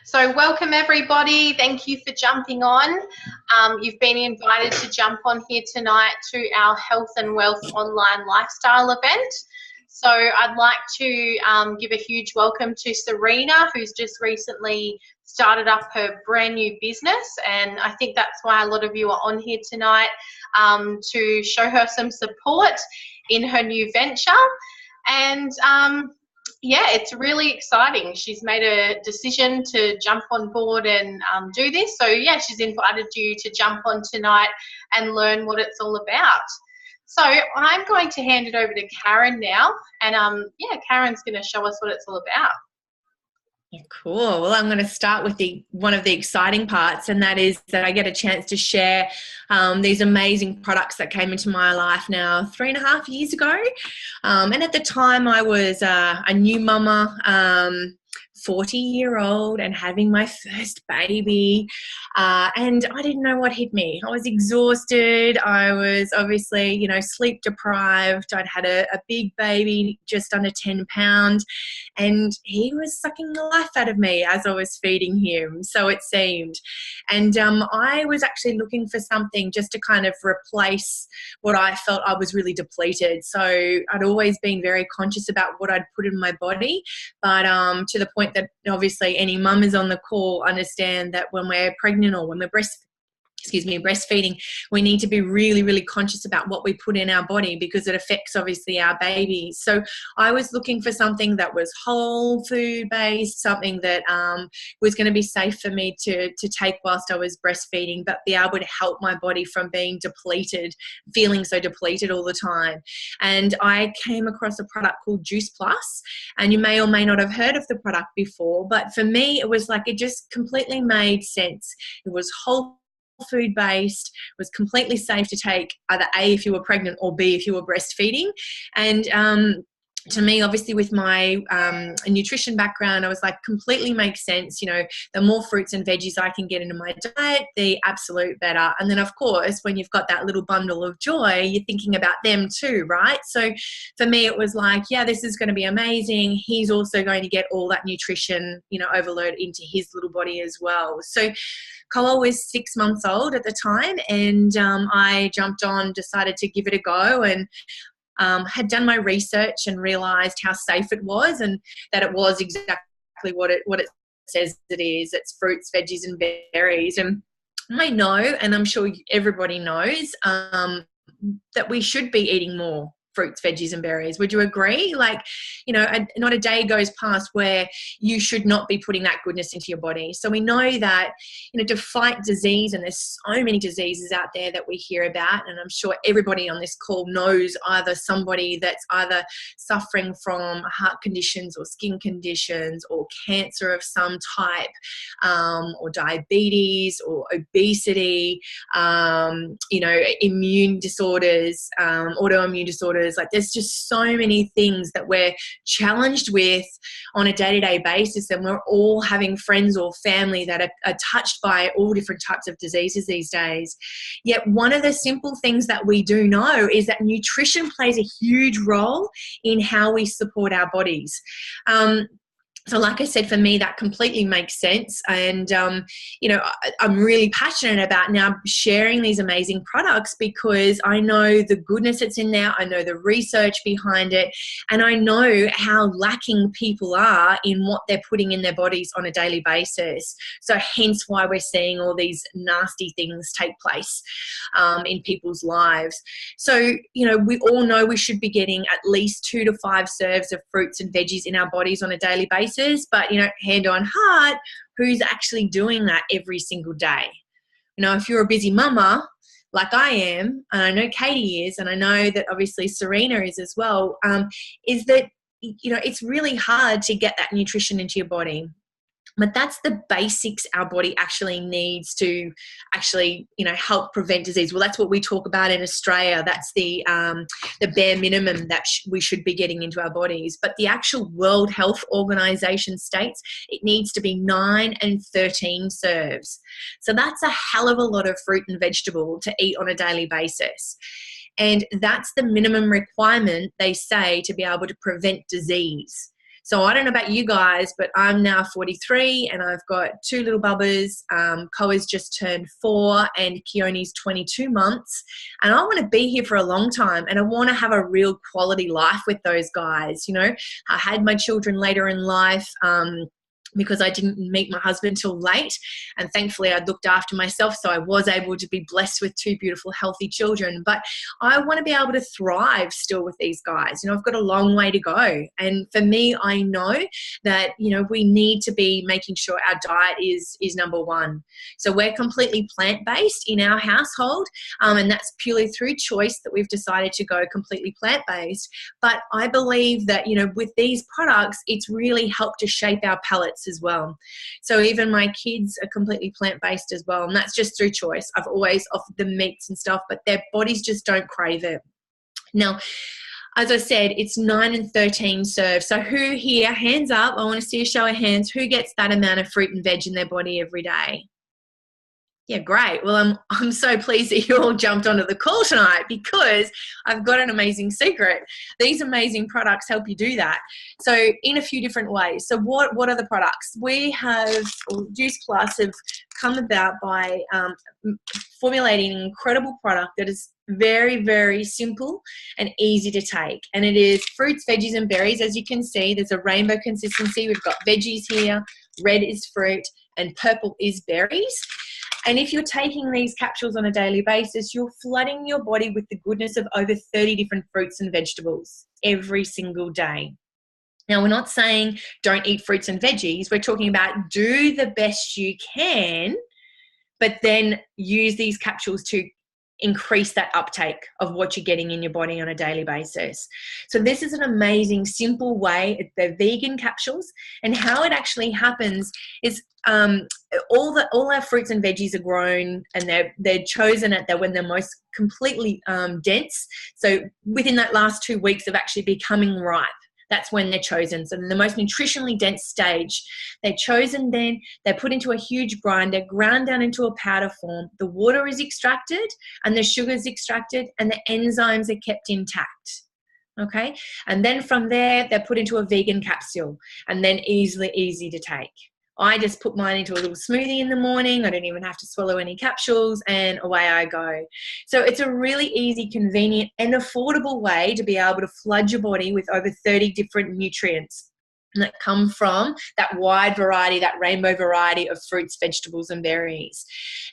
So welcome everybody. Thank you for jumping on. You've been invited to jump on here tonight to our Health and Wealth online lifestyle event. So I'd like to give a huge welcome to Sarina, who's just recently started up her brand new business, and I think that's why a lot of you are on here tonight, to show her some support in her new venture. And yeah, it's really exciting. She's made a decision to jump on board and do this. So yeah, she's invited you to jump on tonight and learn what it's all about. So I'm going to hand it over to Karen now, and yeah, Karen's going to show us what it's all about. Cool. Well, I'm going to start with one of the exciting parts, and that is that I get a chance to share these amazing products that came into my life now 3.5 years ago. And at the time I was a new mama, 40-year-old, and having my first baby, and I didn't know what hit me. I was exhausted. I was obviously, sleep deprived. I'd had a big baby, just under 10 pounds, and he was sucking the life out of me as I was feeding him, so it seemed. And I was actually looking for something just to kind of replace what I felt I was really depleted. So I'd always been very conscious about what I'd put in my body, but to the point that obviously any mum is on the call understand that when we're pregnant or when we're breastfeeding, we need to be really, really conscious about what we put in our body, because it affects obviously our babies. So I was looking for something that was whole food based, something that was going to be safe for me to take whilst I was breastfeeding, but be able to help my body from being depleted, feeling so depleted all the time. And I came across a product called Juice Plus, and you may or may not have heard of the product before, but for me it was like it just completely made sense. It was whole food based, was completely safe to take, either A, if you were pregnant, or B, if you were breastfeeding. And to me, obviously with my nutrition background, I was like, completely makes sense. The more fruits and veggies I can get into my diet, the absolute better. And then of course, when you've got that little bundle of joy, you're thinking about them too, right? So for me, it was like, yeah, this is going to be amazing. He's also going to get all that nutrition, overload into his little body as well. So Cole was 6 months old at the time, and I jumped on, decided to give it a go, and had done my research and realised how safe it was, and that it was exactly what it says it is. It's fruits, veggies and berries. And I know, and I'm sure everybody knows, that we should be eating more fruits, veggies and berries. Would you agree? Not a day goes past where you should not be putting that goodness into your body. So we know that, to fight disease, and there's so many diseases out there that we hear about, and I'm sure everybody on this call knows either somebody that's either suffering from heart conditions or skin conditions or cancer of some type, or diabetes or obesity, immune disorders, autoimmune disorders. Like, there's just so many things that we're challenged with on a day-to-day basis, and we're all having friends or family that are touched by all different types of diseases these days. Yet one of the simple things that we do know is that nutrition plays a huge role in how we support our bodies. So like I said, for me, that completely makes sense. And, I'm really passionate about now sharing these amazing products, because I know the goodness that's in there. I know the research behind it, and I know how lacking people are in what they're putting in their bodies on a daily basis. So hence why we're seeing all these nasty things take place in people's lives. So, we all know we should be getting at least 2 to 5 serves of fruits and veggies in our bodies on a daily basis. But, hand on heart, who's actually doing that every single day? If you're a busy mama like I am, and I know Katie is, and I know that obviously Sarina is as well, is that, it's really hard to get that nutrition into your body. But that's the basics our body actually needs to actually, help prevent disease. Well, that's what we talk about in Australia. That's the bare minimum that we should be getting into our bodies. But the actual World Health Organization states it needs to be 9 and 13 serves. So that's a hell of a lot of fruit and vegetable to eat on a daily basis. And that's the minimum requirement, they say, to be able to prevent disease. So I don't know about you guys, but I'm now 43 and I've got 2 little bubbas. Koa's just turned 4 and Keone's 22 months. And I want to be here for a long time, and I want to have a real quality life with those guys. You know, I had my children later in life. Because I didn't meet my husband till late, and thankfully I looked after myself, so I was able to be blessed with 2 beautiful, healthy children. But I want to be able to thrive still with these guys. You know, I've got a long way to go, and for me, I know that, you know, we need to be making sure our diet is number one. So we're completely plant-based in our household, and that's purely through choice that we've decided to go completely plant-based. But I believe that, you know, with these products, it's really helped to shape our palates as well. So even my kids are completely plant-based as well, and that's just through choice. I've always offered them meats and stuff, but their bodies just don't crave it. Now, as I said, it's 9 and 13 serves. So who here, hands up, I want to see a show of hands, who gets that amount of fruit and veg in their body every day? Yeah, great. Well, I'm so pleased that you all jumped onto the call tonight, because I've got an amazing secret. These amazing products help you do that. So in a few different ways. So what are the products? We have, Juice Plus have come about by formulating an incredible product that is very, very simple and easy to take. And it is fruits, veggies, and berries. As you can see, there's a rainbow consistency. We've got veggies here, red is fruit, and purple is berries. And if you're taking these capsules on a daily basis, you're flooding your body with the goodness of over 30 different fruits and vegetables every single day. Now, we're not saying don't eat fruits and veggies. We're talking about do the best you can, but then use these capsules to increase that uptake of what you're getting in your body on a daily basis. So this is an amazing, simple way. They're vegan capsules, and how it actually happens is all our fruits and veggies are grown, and they're chosen at when they're most completely dense. So within that last 2 weeks of actually becoming ripe, that's when they're chosen. So in the most nutritionally dense stage, they're chosen then, they're put into a huge grinder, ground down into a powder form. The water is extracted and the sugar is extracted and the enzymes are kept intact. Okay? And then from there, they're put into a vegan capsule and then easy to take. I just put mine into a little smoothie in the morning. I don't even have to swallow any capsules, and away I go. So it's a really easy, convenient, and affordable way to be able to flood your body with over 30 different nutrients that come from that wide variety, that rainbow variety of fruits, vegetables, and berries.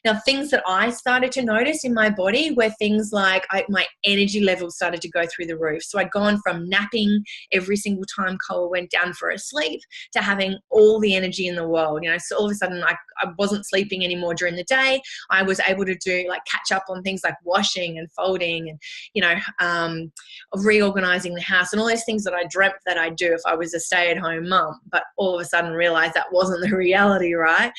Now, things that I started to notice in my body were things like my energy levels started to go through the roof. So I'd gone from napping every single time Cole went down for a sleep to having all the energy in the world. You know, so all of a sudden I wasn't sleeping anymore during the day. I was able to do catch up on things like washing and folding and, you know, reorganizing the house and all those things that I dreamt that I'd do if I was a stay-at-home mum, but all of a sudden realized that wasn't the reality, right?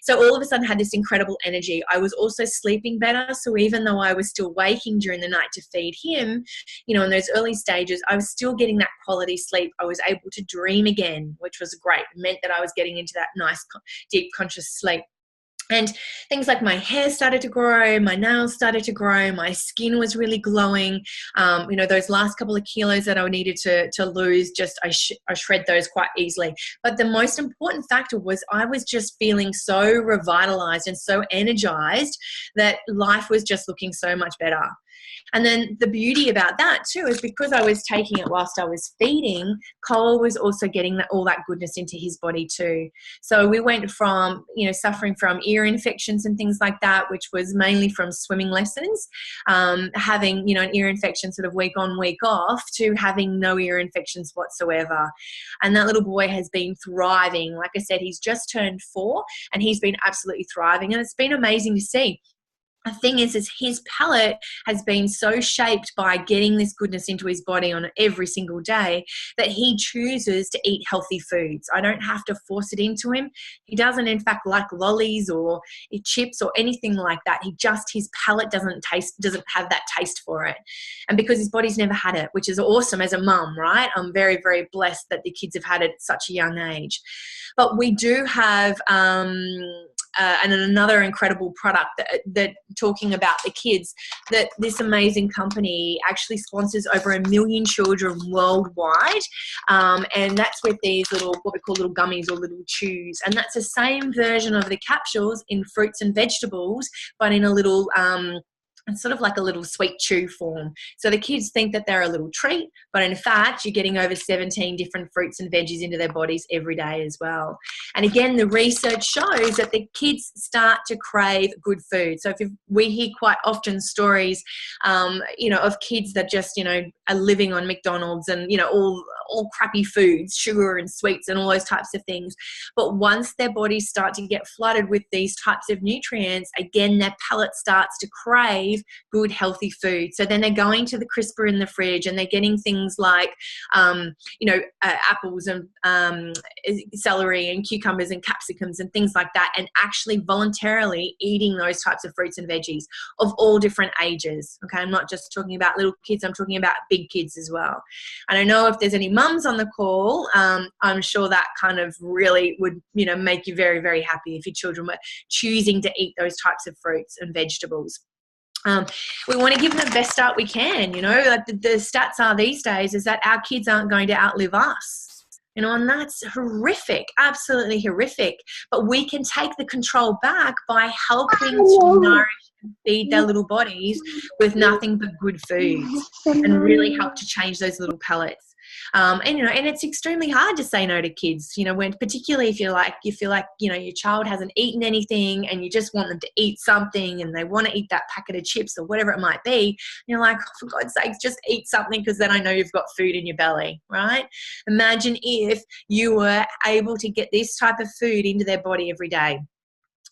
So all of a sudden had this incredible energy. I was also sleeping better. So even though I was still waking during the night to feed him, you know, in those early stages, I was still getting that quality sleep. I was able to dream again, which was great. It meant that I was getting into that nice, deep, conscious sleep. And things like my hair started to grow, my nails started to grow, my skin was really glowing. You know, those last couple of kilos that I needed to lose, I shred those quite easily. But the most important factor was I was just feeling so revitalized and so energized that life was just looking so much better. And then the beauty about that too is because I was taking it whilst I was feeding, Cole was also getting all that goodness into his body too. So we went from, you know, suffering from ear infections and things like that, which was mainly from swimming lessons, having, you know, an ear infection sort of week on, week off, to having no ear infections whatsoever. And that little boy has been thriving. Like I said, he's just turned 4 and he's been absolutely thriving. And it's been amazing to see. The thing is his palate has been so shaped by getting this goodness into his body on every single day that he chooses to eat healthy foods. I don't have to force it into him. He doesn't, in fact, like lollies or chips or anything like that. His palate doesn't have that taste for it. And because his body's never had it, which is awesome as a mum, right? I'm very, very blessed that the kids have had it at such a young age. But we do have and another incredible product that talking about the kids, that this amazing company actually sponsors over 1 million children worldwide, and that's with these little, what we call little gummies or little chews, and that's the same version of the capsules in fruits and vegetables, but in a little it's sort of like a little sweet chew form. So the kids think that they're a little treat, but in fact, you're getting over 17 different fruits and veggies into their bodies every day as well. And again, the research shows that the kids start to crave good food. So we hear quite often stories, of kids that just, are living on McDonald's and, all crappy foods, sugar and sweets and all those types of things. But once their bodies start to get flooded with these types of nutrients, again, their palate starts to crave good, healthy food. So then they're going to the crisper in the fridge and they're getting things like, apples and celery and cucumbers and capsicums and things like that, and actually voluntarily eating those types of fruits and veggies of all different ages. Okay, I'm not just talking about little kids, I'm talking about big kids as well. I don't know if there's any mums on the call. I'm sure that kind of really would, make you very, very happy if your children were choosing to eat those types of fruits and vegetables. We want to give them the best start we can. Like the stats are these days is that our kids aren't going to outlive us, and that's horrific, absolutely horrific. But we can take the control back by helping to nourish and feed their little bodies with nothing but good foods, and really help to change those little palates. And it's extremely hard to say no to kids, when particularly if you feel like, your child hasn't eaten anything and you just want them to eat something and they want to eat that packet of chips or whatever it might be. You're like, oh, for God's sake, just eat something, because then I know you've got food in your belly, right? Imagine if you were able to get this type of food into their body every day.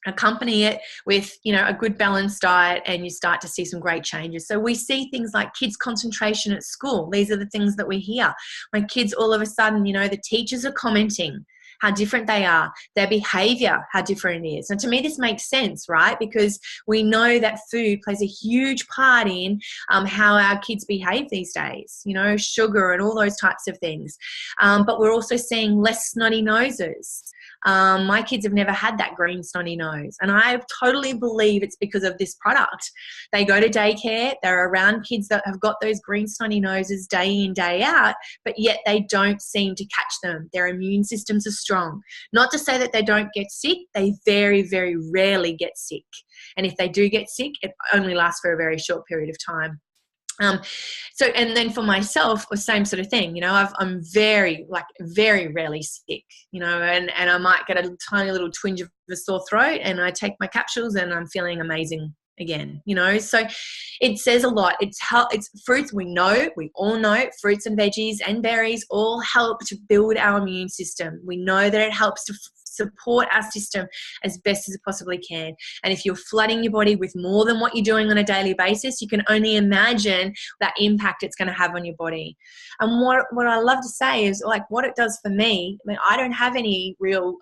Accompany it with, a good balanced diet, and you start to see some great changes. So we see things like kids' concentration at school. These are the things that we hear. When kids all of a sudden, the teachers are commenting how different they are, their behavior, how different it is. And to me, this makes sense, right? Because we know that food plays a huge part in how our kids behave these days, sugar and all those types of things. But we're also seeing less snotty noses. My kids have never had that green snotty nose, and I totally believe it's because of this product. They go to daycare, they're around kids that have got those green snotty noses day in, day out, but yet they don't seem to catch them. Their immune systems are strong. Not to say that they don't get sick, they very, very rarely get sick. And if they do get sick, it only lasts for a very short period of time. And then for myself, the same sort of thing, I'm very rarely sick, and I might get a tiny little twinge of a sore throat and I take my capsules and I'm feeling amazing again, so it says a lot. It's fruits. We all know fruits and veggies and berries all help to build our immune system. We know that it helps to support our system as best as it possibly can. And if you're flooding your body with more than what you're doing on a daily basis, you can only imagine that impact it's going to have on your body. And what I love to say is, like, what it does for me, I don't have any real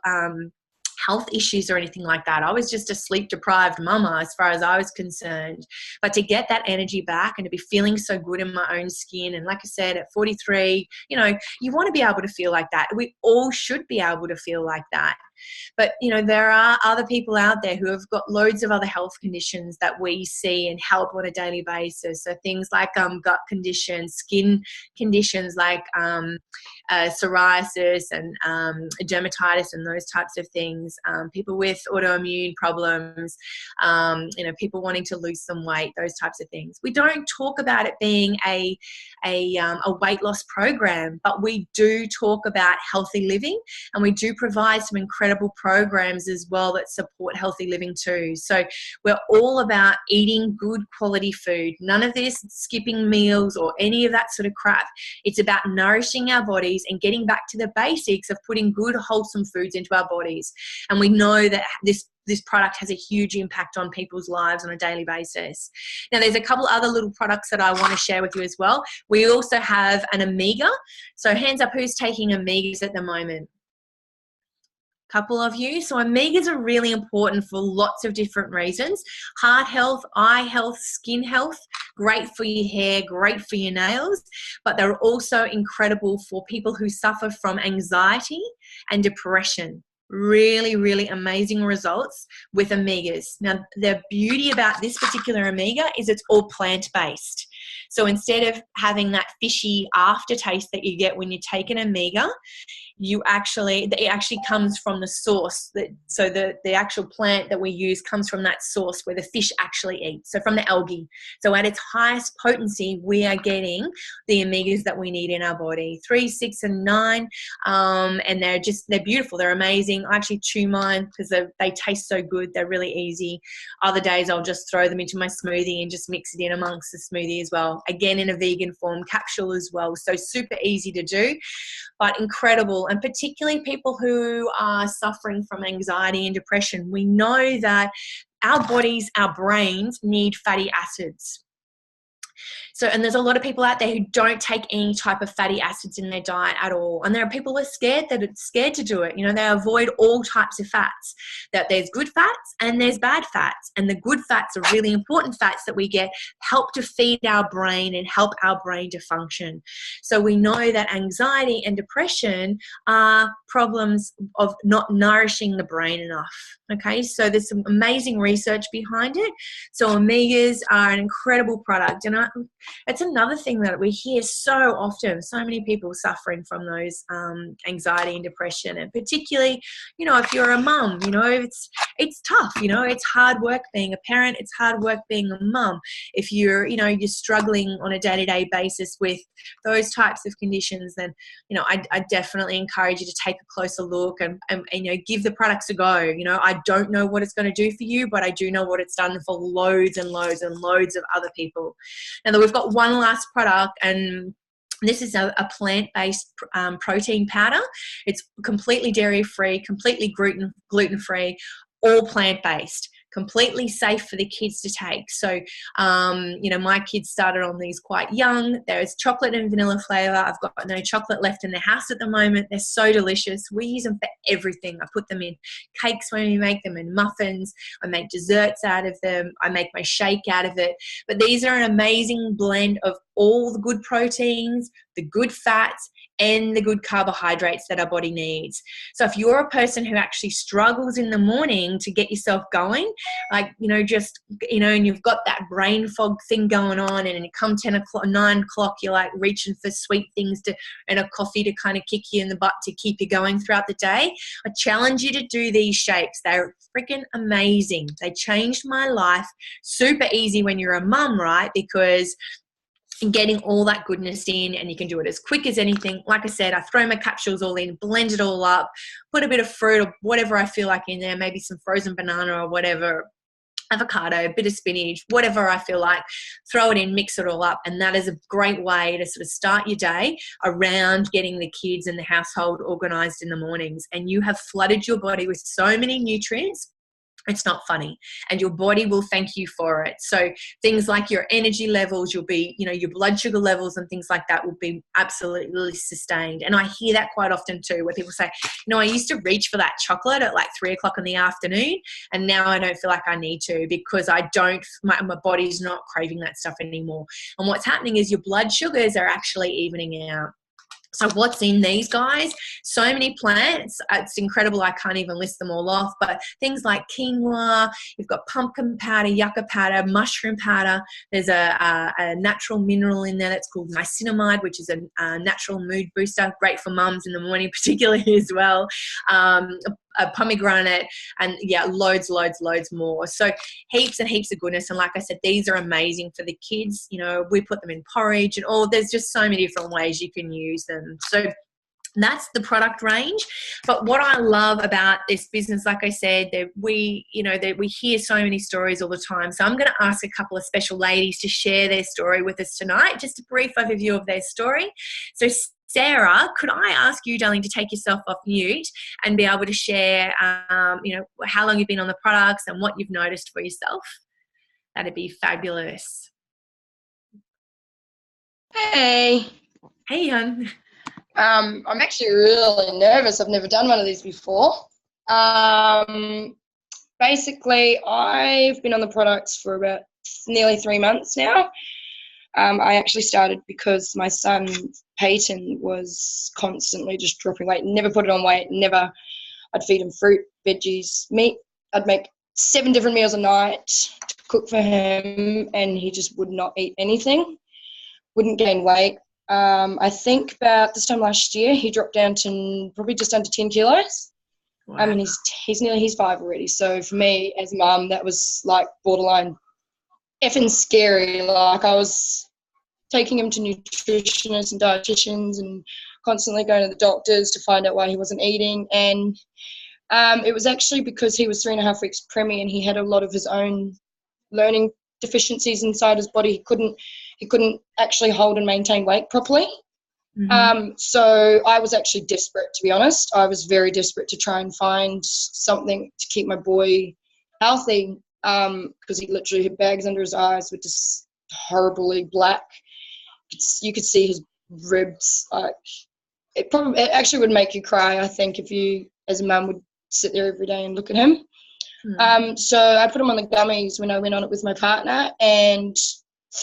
health issues or anything like that. I was just a sleep deprived mama as far as I was concerned. But to get that energy back and to be feeling so good in my own skin, and like I said, at 43, you want to be able to feel like that. We all should be able to feel like that. But, there are other people out there who have got loads of other health conditions that we see and help on a daily basis. So things like gut conditions, skin conditions like psoriasis and dermatitis and those types of things, people with autoimmune problems, people wanting to lose some weight, those types of things. We don't talk about it being a weight loss program, but we do talk about healthy living, and we do provide some incredible programs as well that support healthy living too. So we're all about eating good quality food. None of this skipping meals or any of that sort of crap. It's about nourishing our bodies and getting back to the basics of putting good, wholesome foods into our bodies. And we know that this product has a huge impact on people's lives on a daily basis. Now, there's a couple other little products that I want to share with you as well. We also have an omega. So hands up, who's taking omegas at the moment? Couple of you. So omegas are really important for lots of different reasons. Heart health, eye health, skin health, great for your hair, great for your nails, but they're also incredible for people who suffer from anxiety and depression. really, really amazing results with omegas. Now, the beauty about this particular omega is it's all plant-based. So instead of having that fishy aftertaste that you get when you take an omega, it actually comes from the source. So the actual plant that we use comes from that source where the fish actually eat, so from the algae. So at its highest potency, we are getting the omegas that we need in our body, 3, 6, and 9, and they're beautiful. They're amazing. I actually chew mine because they taste so good. They're really easy. Other days I'll just throw them into my smoothie and just mix it in amongst the smoothie as well. Again, in a vegan form, capsule as well. So super easy to do, but incredible. And particularly people who are suffering from anxiety and depression. We know that our bodies, our brains need fatty acids. So, and there's a lot of people out there who don't take any type of fatty acids in their diet at all. And there are people who are scared to do it. You know, they avoid all types of fats. That there's good fats and there's bad fats. And the good fats are really important fats that we get, help to feed our brain and help our brain to function. So we know that anxiety and depression are problems of not nourishing the brain enough. Okay, so there's some amazing research behind it. So omegas are an incredible product. And it's another thing that we hear so often, so many people suffering from those anxiety and depression. And particularly, you know, if you're a mum, you know, it's tough, you know, it's hard work being a parent, it's hard work being a mum. If you're struggling on a day-to-day basis with those types of conditions, then, you know, I definitely encourage you to take a closer look and you know, give the products a go. You know, I don't know what it's going to do for you, but I do know what it's done for loads and loads and loads of other people. Now, we've got one last product, and this is a plant-based protein powder. It's completely dairy-free, completely gluten-free, all plant-based, completely safe for the kids to take. So, you know, my kids started on these quite young. There's chocolate and vanilla flavor. I've got no chocolate left in the house at the moment. They're so delicious. We use them for everything. I put them in cakes when we make them, in muffins. I make desserts out of them. I make my shake out of it. But these are an amazing blend of all the good proteins, the good fats, and the good carbohydrates that our body needs. So if you're a person who actually struggles in the morning to get yourself going, like, you know, just, you know, and you've got that brain fog thing going on, and you come 10 o'clock, 9 o'clock, you're like reaching for sweet things and a coffee to kind of kick you in the butt to keep you going throughout the day, I challenge you to do these shakes. They're freaking amazing. They changed my life. Super easy when you're a mum, right? Because getting all that goodness in, and you can do it as quick as anything. Like I said, I throw my capsules all in, blend it all up, put a bit of fruit or whatever I feel like in there, maybe some frozen banana or whatever, avocado, a bit of spinach, whatever I feel like, throw it in, mix it all up. And that is a great way to sort of start your day around getting the kids and the household organized in the mornings. And you have flooded your body with so many nutrients. It's not funny, and your body will thank you for it. So things like your energy levels, you'll be, you know, your blood sugar levels and things like that will be absolutely sustained. And I hear that quite often too, where people say, you know, I used to reach for that chocolate at like 3 o'clock in the afternoon, and now I don't feel like I need to, because my body's not craving that stuff anymore. And what's happening is your blood sugars are actually evening out. So what's in these guys? So many plants. It's incredible. I can't even list them all off. But things like quinoa, you've got pumpkin powder, yucca powder, mushroom powder. There's a natural mineral in there that's called niacinamide, which is a natural mood booster, great for mums in the morning particularly as well. A pomegranate, and yeah, loads more. So heaps and heaps of goodness. And like I said, these are amazing for the kids. You know, we put them in porridge and all. There's just so many different ways you can use them. So that's the product range. But what I love about this business, like I said, we hear so many stories all the time. So I'm going to ask a couple of special ladies to share their story with us tonight. Just a brief overview of their story. So Sarah, could I ask you, darling, to take yourself off mute and be able to share, you know, how long you've been on the products and what you've noticed for yourself? That'd be fabulous. Hey. Hey, hon. I'm actually really nervous. I've never done one of these before. Basically, I've been on the products for about nearly 3 months now. I actually started because my son, Peyton, was constantly just dropping weight, never put it on weight, never. I'd feed him fruit, veggies, meat. I'd make 7 different meals a night to cook for him, and he just would not eat anything, wouldn't gain weight. I think about this time last year, he dropped down to probably just under 10 kilos. Wow. I mean, he's 5 already. So for me as a mum, that was like borderline effing scary. Like, I was taking him to nutritionists and dietitians and constantly going to the doctors to find out why he wasn't eating. And it was actually because he was 3.5 weeks preemie, and he had a lot of his own learning deficiencies inside his body. He couldn't actually hold and maintain weight properly. So I was actually desperate, to be honest. I was very desperate to try and find something to keep my boy healthy, because he literally had bags under his eyes, with just horribly black. You could see his ribs. Like, it actually would make you cry, I think, if you as a mum would sit there every day and look at him. So I put him on the gummies when I went on it with my partner, and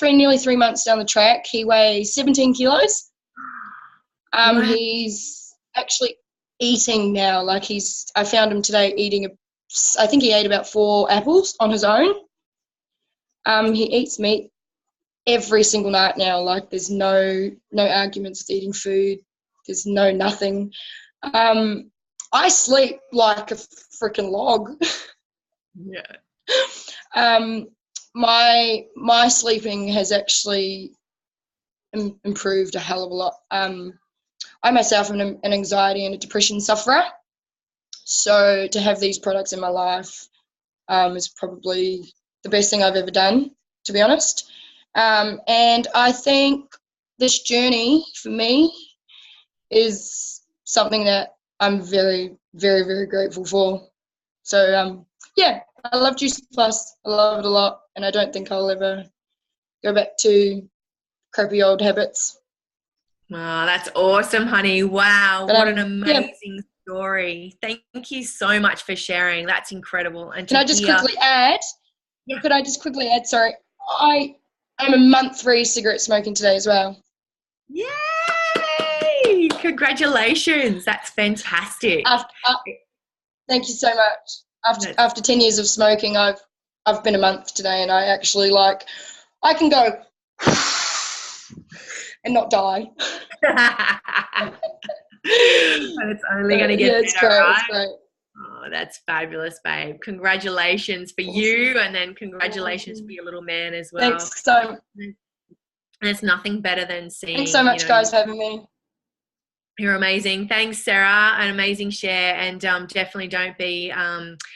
nearly 3 months down the track, he weighs 17 kilos. Wow. He's actually eating now. Like, I found him today eating I think he ate about 4 apples on his own. He eats meat every single night now. Like, there's no arguments with eating food. There's nothing. I sleep like a freaking log. Yeah. My sleeping has actually improved a hell of a lot. I myself am an anxiety and a depression sufferer, so to have these products in my life is probably the best thing I've ever done, to be honest. And I think this journey for me is something that I'm very, very, very grateful for. So, yeah, I love Juice Plus. I love it a lot, and I don't think I'll ever go back to crappy old habits. Wow, that's awesome, honey. Wow, But, what an amazing story. Thank you so much for sharing. That's incredible. And can I just quickly add? Yeah. Could I just quickly add? Sorry, I'm a month-free cigarette smoking today as well. Yay! Congratulations. That's fantastic. Thank you so much. After 10 years of smoking, I've been a month today, and I actually I can go and not die. But it's only going to get better, it's great, right? It's great. Oh, that's fabulous, babe. Congratulations for you, and then congratulations for your little man as well. Thanks so much. There's nothing better than seeing. Thanks so much, guys, for having me. You're amazing. Thanks, Sarah. An amazing share, and definitely don't be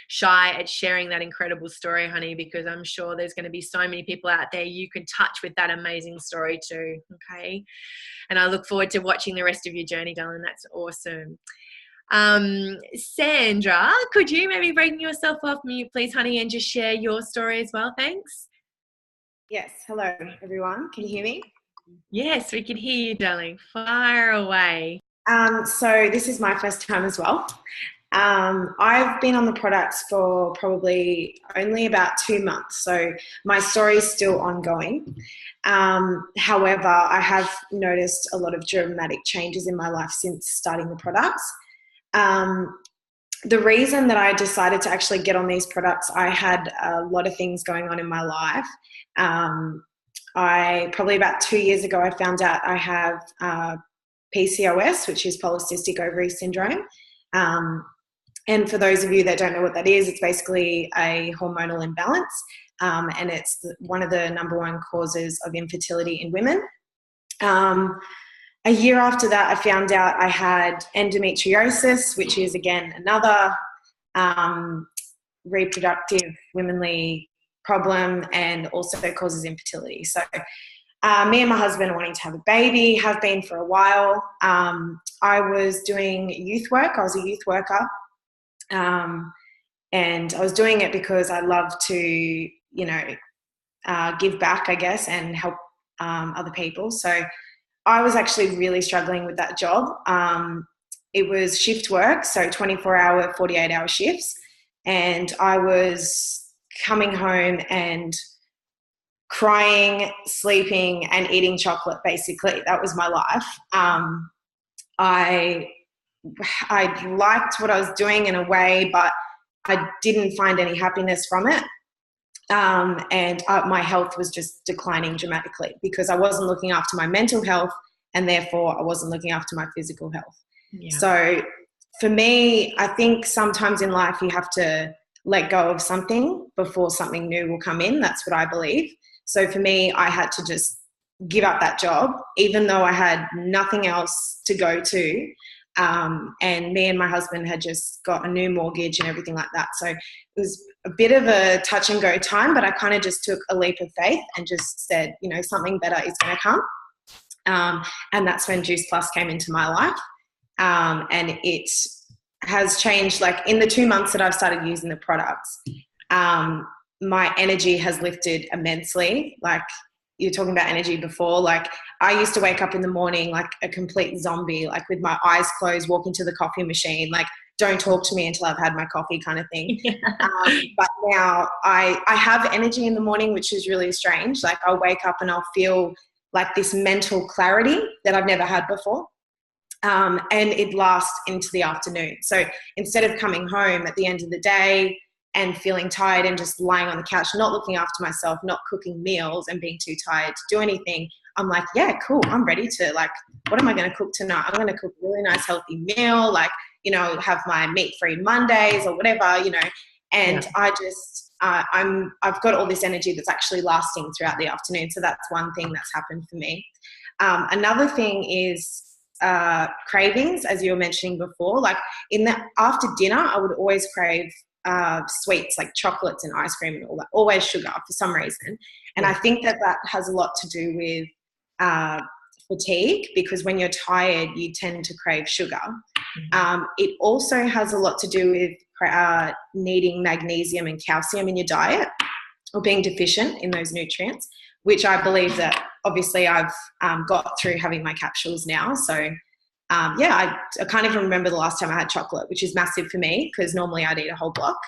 shy at sharing that incredible story, honey, because I'm sure there's going to be so many people out there you can touch with that amazing story too, okay? And I look forward to watching the rest of your journey, darling. That's awesome. Sandra, could you maybe bring yourself off mute, please, honey, and just share your story as well? Thanks. Yes. Hello, everyone. Can you hear me? Yes, we can hear you, darling. Fire away. So this is my first time as well. I've been on the products for probably only about 2 months, so my story is still ongoing. However, I have noticed a lot of dramatic changes in my life since starting the products. The reason that I decided to actually get on these products, I had a lot of things going on in my life. Probably about 2 years ago, I found out I have PCOS, which is polycystic ovary syndrome. And for those of you that don't know what that is, it's basically a hormonal imbalance, and it's one of the number one causes of infertility in women. A year after that, I found out I had endometriosis, which is, again, another reproductive womanly problem and also causes infertility. So me and my husband are wanting to have a baby, have been for a while. I was doing youth work. I was a youth worker. And I was doing it because I love to, give back, I guess, and help other people. So I was actually really struggling with that job. It was shift work, so 24-hour, 48-hour shifts. And I was coming home and crying, sleeping, and eating chocolate, basically. That was my life. I I liked what I was doing in a way, but I didn't find any happiness from it. And my health was just declining dramatically because I wasn't looking after my mental health, and therefore I wasn't looking after my physical health. Yeah. So for me, I think sometimes in life you have to let go of something before something new will come in. That's what I believe. So for me, I had to just give up that job, even though I had nothing else to go to. And me and my husband had just got a new mortgage and everything like that. So it was a bit of a touch and go time, but I kind of just took a leap of faith and just said, you know, something better is going to come. And that's when Juice Plus came into my life. And it has changed, like in the 2 months that I've started using the products, my energy has lifted immensely. Like, you're talking about energy before, like I used to wake up in the morning like a complete zombie, like with my eyes closed, walking to the coffee machine, like don't talk to me until I've had my coffee kind of thing. Yeah. But now I have energy in the morning, which is really strange. Like I'll wake up and I'll feel like this mental clarity that I've never had before. And it lasts into the afternoon. So instead of coming home at the end of the day and feeling tired and just lying on the couch, not looking after myself, not cooking meals and being too tired to do anything, I'm like, yeah, cool. I'm ready to, like, what am I going to cook tonight? I'm going to cook a really nice healthy meal, like, you know, have my meat-free Mondays or whatever, you know, and yeah. I just, I've got all this energy that's actually lasting throughout the afternoon. So that's one thing that's happened for me. Another thing is cravings, as you were mentioning before. Like after dinner, I would always crave sweets like chocolates and ice cream and all that, always sugar for some reason. And I think that has a lot to do with fatigue, because when you're tired, you tend to crave sugar. Mm-hmm. It also has a lot to do with needing magnesium and calcium in your diet, or being deficient in those nutrients, which I believe that obviously I've got through having my capsules now. So I can't even remember the last time I had chocolate, which is massive for me because normally I'd eat a whole block.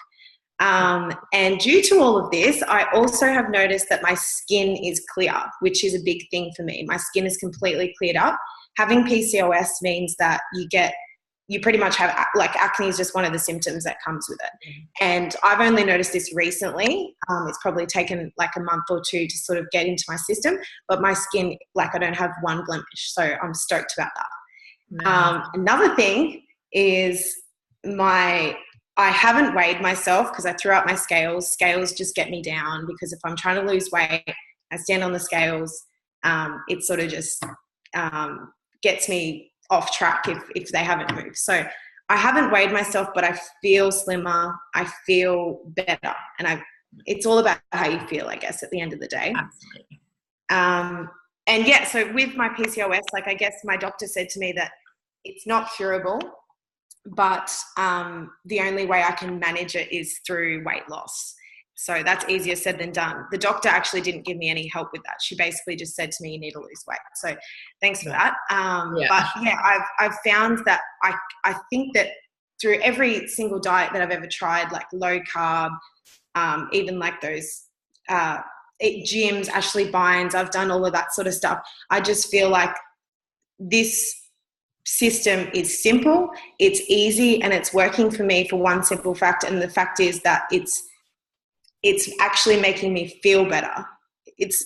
And due to all of this, I also have noticed that my skin is clear, which is a big thing for me. My skin is completely cleared up. Having PCOS means that you pretty much have, like, acne is just one of the symptoms that comes with it. And I've only noticed this recently. It's probably taken like a month or two to sort of get into my system, but my skin, like, I don't have one blemish. So I'm stoked about that. Nice. Another thing is I haven't weighed myself because I threw out my scales. Scales just get me down, because if I'm trying to lose weight, I stand on the scales. It sort of just gets me off track if they haven't moved. So I haven't weighed myself, but I feel slimmer. I feel better. And it's all about how you feel, I guess, at the end of the day. Absolutely. And yeah, so with my PCOS, like, I guess my doctor said to me that it's not curable, but the only way I can manage it is through weight loss. So that's easier said than done. The doctor actually didn't give me any help with that. She basically just said to me, you need to lose weight. So thanks for that. But yeah, I've found that I think that through every single diet that I've ever tried, like low carb, even like those gyms, Ashley Bynes, I've done all of that sort of stuff. I just feel like this system is simple, it's easy, and it's working for me for one simple fact. And the fact is that it's actually making me feel better. It's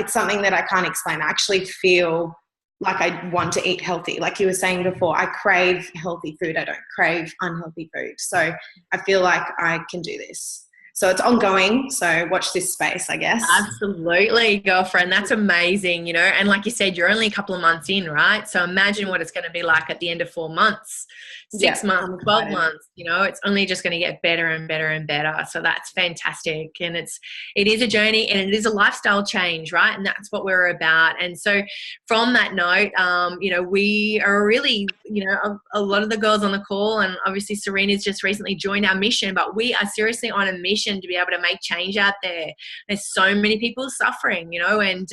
something that I can't explain. I actually feel like I want to eat healthy. Like you were saying before, I crave healthy food. I don't crave unhealthy food. So I feel like I can do this. So it's ongoing. So watch this space, I guess. Absolutely, girlfriend. That's amazing, you know. And like you said, you're only a couple of months in, right? So imagine what it's going to be like at the end of 4 months, 6 months, 12 months, you know. It's only just going to get better and better and better. So that's fantastic. And it is a journey, and it is a lifestyle change, right? And that's what we're about. And so from that note, you know, we are really, you know, a lot of the girls on the call, and obviously Sarina's just recently joined our mission, but we are seriously on a mission to be able to make change out there. There's so many people suffering, you know, and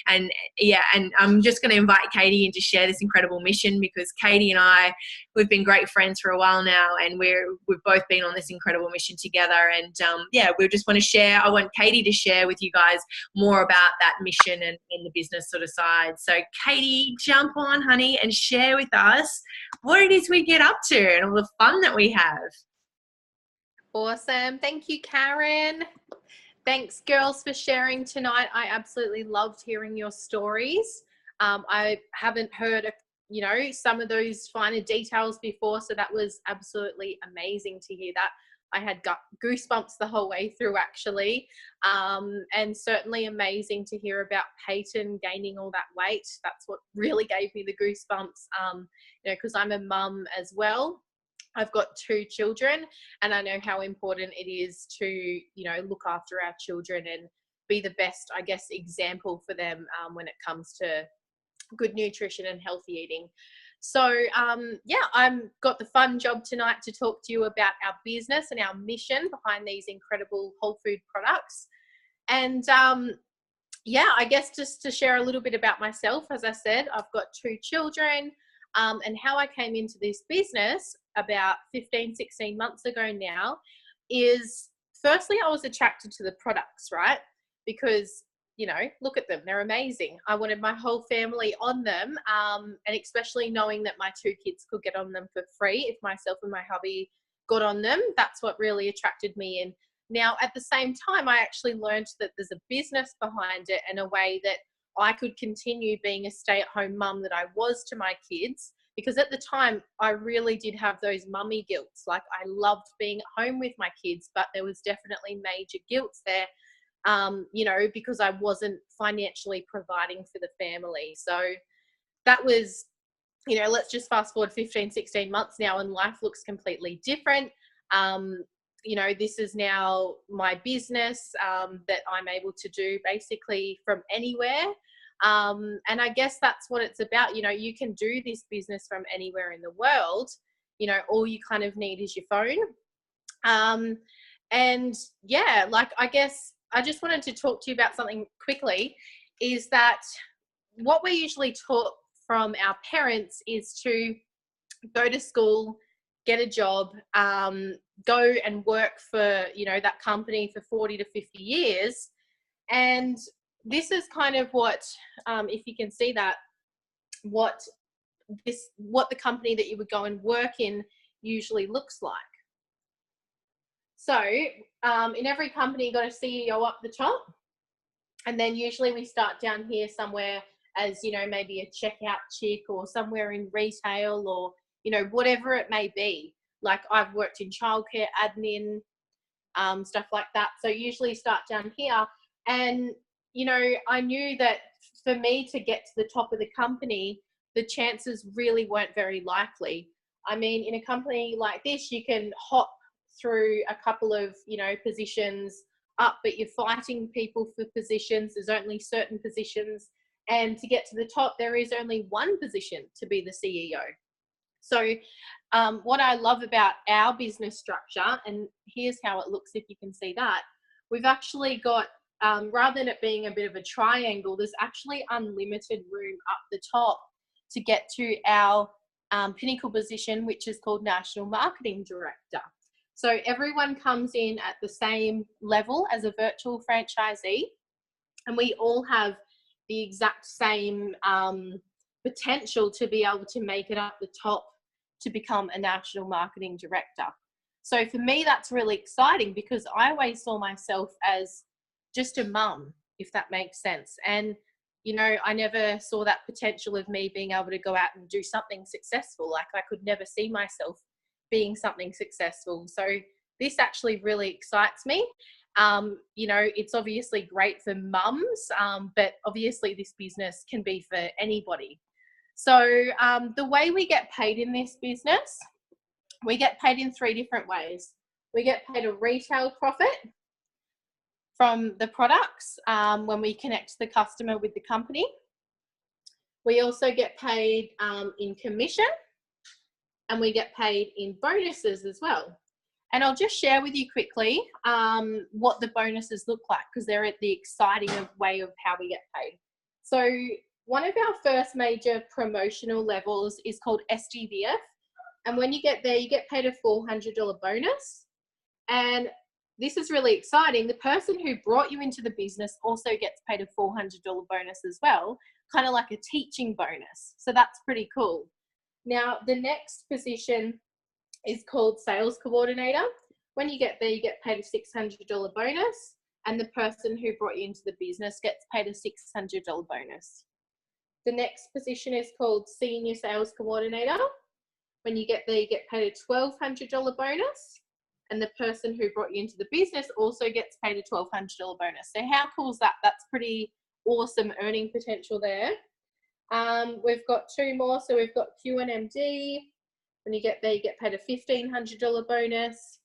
I'm just going to invite Katie in to share this incredible mission, because Katie and I, we've been been great friends for a while now, and we've both been on this incredible mission together. And yeah, we just want to share. I want Katie to share with you guys more about that mission and the business sort of side. So Katie, jump on, honey, and share with us what it is we get up to and all the fun that we have. Awesome. Thank you, Karen. Thanks, girls, for sharing tonight. I absolutely loved hearing your stories. I haven't heard, some of those finer details before, so that was absolutely amazing to hear that. I had goosebumps the whole way through, actually, and certainly amazing to hear about Peyton gaining all that weight. That's what really gave me the goosebumps, because I'm a mum as well. I've got 2 children, and I know how important it is to, look after our children and be the best, I guess, example for them when it comes to good nutrition and healthy eating. So, I've got the fun job tonight to talk to you about our business and our mission behind these incredible whole food products. And, I guess just to share a little bit about myself, as I said, I've got 2 children. And how I came into this business about 15, 16 months ago now is, firstly, I was attracted to the products, right? Because, look at them, they're amazing. I wanted my whole family on them, and especially knowing that my 2 kids could get on them for free if myself and my hubby got on them. That's what really attracted me in. Now, at the same time, I actually learned that there's a business behind it and a way that I could continue being a stay-at-home mum that I was to my kids, because at the time I really did have those mummy guilts. Like, I loved being at home with my kids, but there was definitely major guilts there, because I wasn't financially providing for the family. So that was, let's just fast forward 15, 16 months now, and life looks completely different. This is now my business that I'm able to do basically from anywhere. And I guess that's what it's about. You can do this business from anywhere in the world. All you kind of need is your phone. I guess I just wanted to talk to you about something quickly, is that what we usually taught from our parents is to go to school, get a job, go and work for, that company for 40 to 50 years. And this is kind of what, if you can see that, what the company that you would go and work in usually looks like. So in every company, you got a CEO up the top, and then usually we start down here somewhere as, maybe a checkout chick or somewhere in retail or, whatever it may be. Like, I've worked in childcare, admin, stuff like that. So usually start down here. And, I knew that for me to get to the top of the company, the chances really weren't very likely. I mean, in a company like this, you can hop through a couple of, positions up, but you're fighting people for positions. There's only certain positions. And to get to the top, there is only one position to be the CEO. So what I love about our business structure, and here's how it looks if you can see that, we've actually got, rather than it being a bit of a triangle, there's actually unlimited room up the top to get to our pinnacle position, which is called National Marketing Director. So everyone comes in at the same level as a virtual franchisee, and we all have the exact same potential to be able to make it up the top to become a national marketing director. So for me, that's really exciting, because I always saw myself as just a mum, if that makes sense. And, I never saw that potential of me being able to go out and do something successful. Like, I could never see myself being something successful. So this actually really excites me. It's obviously great for mums, but obviously this business can be for anybody. So the way we get paid in this business, we get paid in 3 different ways. We get paid a retail profit from the products when we connect the customer with the company. We also get paid in commission, and we get paid in bonuses as well. And I'll just share with you quickly what the bonuses look like, because they're the exciting way of how we get paid. So one of our first major promotional levels is called SDVF, And when you get there, you get paid a $400 bonus. And this is really exciting. The person who brought you into the business also gets paid a $400 bonus as well, kind of like a teaching bonus. So that's pretty cool. Now, the next position is called sales coordinator. When you get there, you get paid a $600 bonus, and the person who brought you into the business gets paid a $600 bonus. The next position is called senior sales coordinator. When you get there, you get paid a $1,200 bonus, and the person who brought you into the business also gets paid a $1,200 bonus. So how cool is that? That's pretty awesome earning potential there. We've got two more. So we've got QNMD. When you get there, you get paid a $1,500 bonus,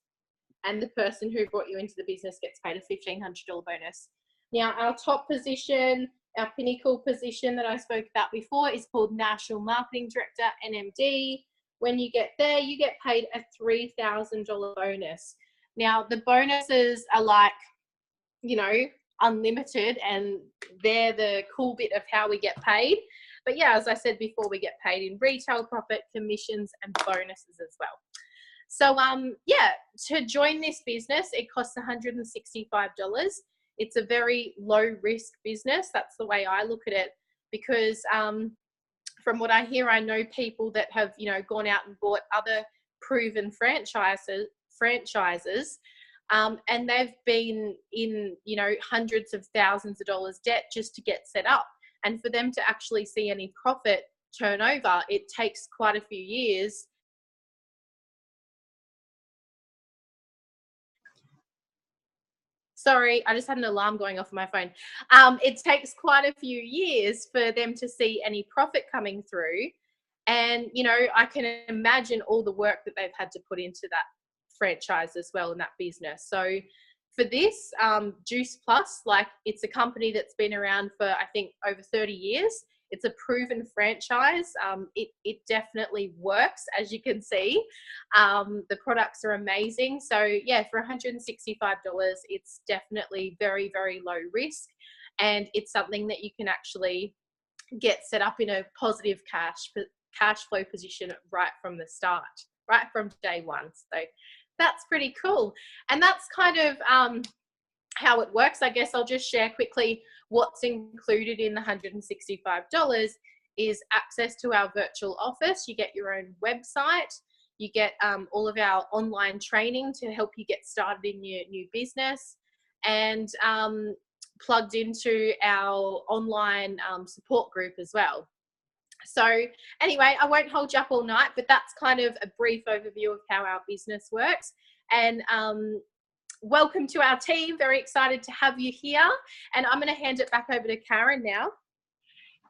and the person who brought you into the business gets paid a $1,500 bonus. Now, our top position, our pinnacle position that I spoke about before, is called National Marketing Director, NMD. When you get there, you get paid a $3,000 bonus. Now, the bonuses are like, you know, unlimited, and they're the cool bit of how we get paid. But yeah, as I said before, we get paid in retail profit, commissions, and bonuses as well. So yeah, to join this business, it costs $165. It's a very low risk business. That's the way I look at it, because from what I hear, I know people that have, you know, gone out and bought other proven franchises, and they've been in, you know, hundreds of thousands of dollars debt just to get set up. And for them to actually see any profit turnover, it takes quite a few years. Sorry, I just had an alarm going off on my phone. It takes quite a few years for them to see any profit coming through. And, you know, I can imagine all the work that they've had to put into that franchise as well in that business. So for this, Juice Plus, like, it's a company that's been around for, I think, over 30 years. It's a proven franchise. It definitely works, as you can see. The products are amazing. So yeah, for $165, it's definitely very, very low risk. And it's something that you can actually get set up in a positive cash flow position right from the start, right from day one. So that's pretty cool. And that's kind of how it works. I guess I'll just share quickly what's included in the $165 is access to our virtual office. You get your own website. You get all of our online training to help you get started in your new business, and plugged into our online support group as well. So anyway, I won't hold you up all night, but that's kind of a brief overview of how our business works. And welcome to our team. Very excited to have you here. And I'm going to hand it back over to Karen now.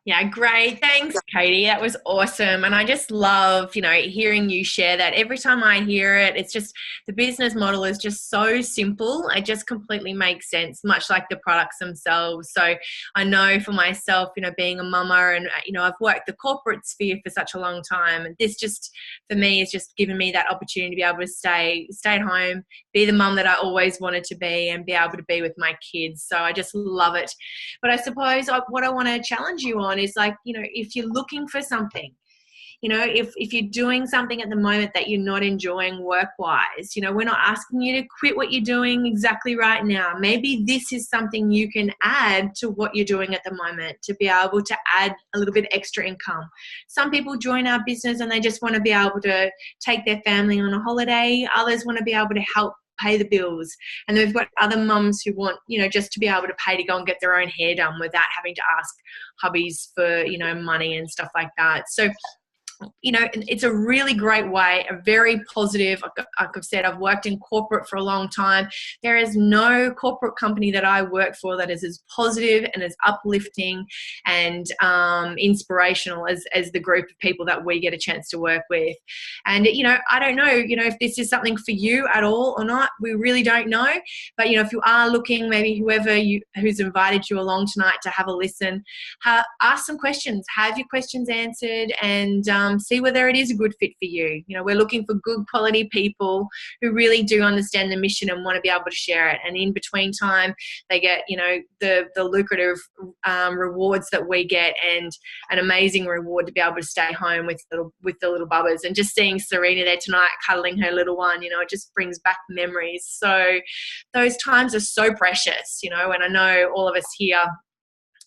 Yeah, great. Thanks, Katie. That was awesome. And I just love, you know, hearing you share that. Every time I hear it, it's just, the business model is just so simple. It just completely makes sense, much like the products themselves. So I know for myself, you know, being a mama, and, you know, I've worked the corporate sphere for such a long time. And this just, for me, has just given me that opportunity to be able to stay at home, be the mum that I always wanted to be, and be able to be with my kids. So I just love it. But I suppose what I want to challenge you on is, like, you know, if you're looking for something, you know, if you're doing something at the moment that you're not enjoying work-wise, you know, we're not asking you to quit what you're doing exactly right now. Maybe this is something you can add to what you're doing at the moment to be able to add a little bit extra income. Some people join our business and they just want to be able to take their family on a holiday. Others want to be able to help pay the bills, and then we've got other mums who want, you know, just to be able to pay to go and get their own hair done without having to ask hubbies for, you know, money and stuff like that. So, you know, it's a really great way, a very positive. Like I've said, I've worked in corporate for a long time. There is no corporate company that I work for that is as positive and as uplifting and inspirational as the group of people that we get a chance to work with. And, you know, I don't know, you know, if this is something for you at all or not. We really don't know. But, you know, if you are looking, maybe who's invited you along tonight to have a listen, ask some questions, have your questions answered, and see whether it is a good fit for you. You know, we're looking for good quality people who really do understand the mission and want to be able to share it. And in between time, they get, you know, the lucrative rewards that we get, and an amazing reward to be able to stay home with the little bubbers. And just seeing Sarina there tonight cuddling her little one, you know, it just brings back memories. So those times are so precious, you know, and I know all of us here,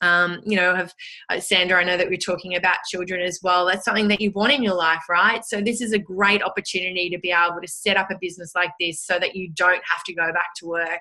you know, have Sandra, I know that we're talking about children as well. That's something that you want in your life, right? So this is a great opportunity to be able to set up a business like this so that you don't have to go back to work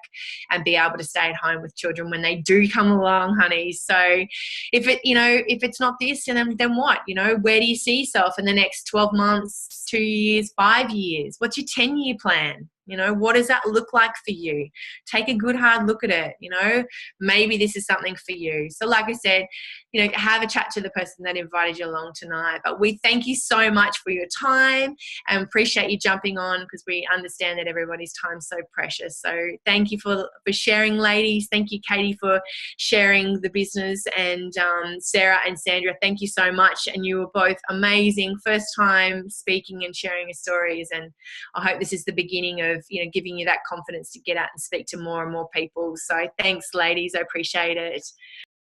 and be able to stay at home with children when they do come along, honey. So if it, you know, if it's not this, then what? You know, where do you see yourself in the next 12 months, 2 years, 5 years? What's your 10-year plan? You know, what does that look like for you? Take a good hard look at it. You know, maybe this is something for you. So like I said, you know, have a chat to the person that invited you along tonight. But we thank you so much for your time and appreciate you jumping on, because we understand that everybody's time is so precious. So thank you for sharing, ladies. Thank you, Katie, for sharing the business. And Sarah and Sandra, thank you so much. And you were both amazing. First time speaking and sharing your stories. And I hope this is the beginning of, you know, giving you that confidence to get out and speak to more and more people. So thanks, ladies. I appreciate it.